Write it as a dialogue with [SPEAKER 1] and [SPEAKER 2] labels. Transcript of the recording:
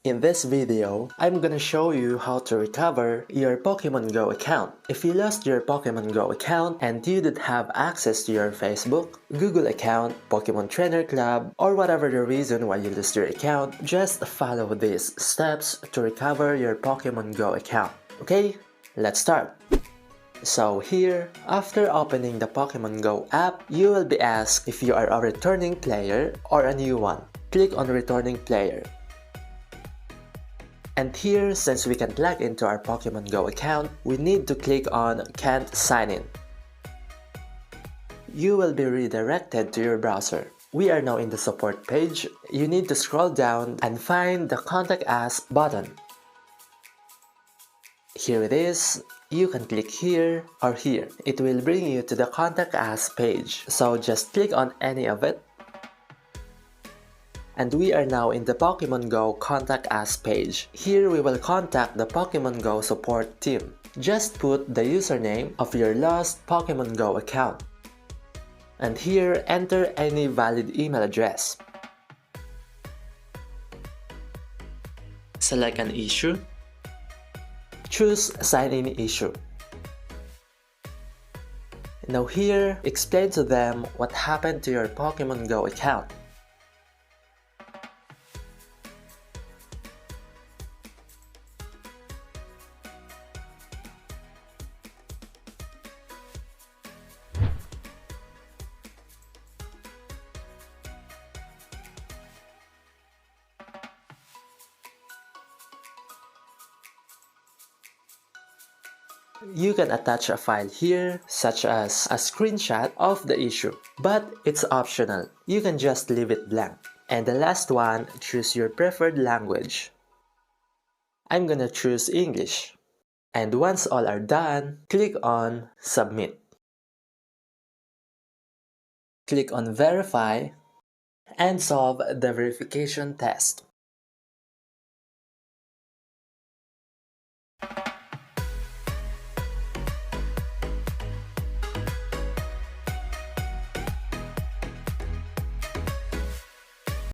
[SPEAKER 1] In this video, I'm gonna show you how to recover your Pokemon Go account. If you lost your Pokemon Go account and you didn't have access to your Facebook, Google account, Pokemon Trainer Club, or whatever the reason why you lost your account, just follow these steps to recover your Pokemon Go account. Okay, let's start. So here, after opening the Pokemon Go app, you will be asked if you are a returning player or a new one. Click on returning player. And here, since we can't log into our Pokemon Go account, we need to click on Can't Sign In. You will be redirected to your browser. We are now in the support page. You need to scroll down and find the Contact Us button. Here it is. You can click here or here. It will bring you to the Contact Us page. So just click on any of it. And we are now in the Pokemon Go Contact Us page. Here we will contact the Pokemon Go support team. Just put the username of your lost Pokemon Go account. And here enter any valid email address. Select an issue. Choose Sign In Issue. Now here, explain to them what happened to your Pokemon Go account. You can attach a file here, such as a screenshot of the issue, but it's optional. You can just leave it blank. And the last one, choose your preferred language. I'm gonna choose English. And once all are done, click on Submit. Click on Verify and solve the verification test.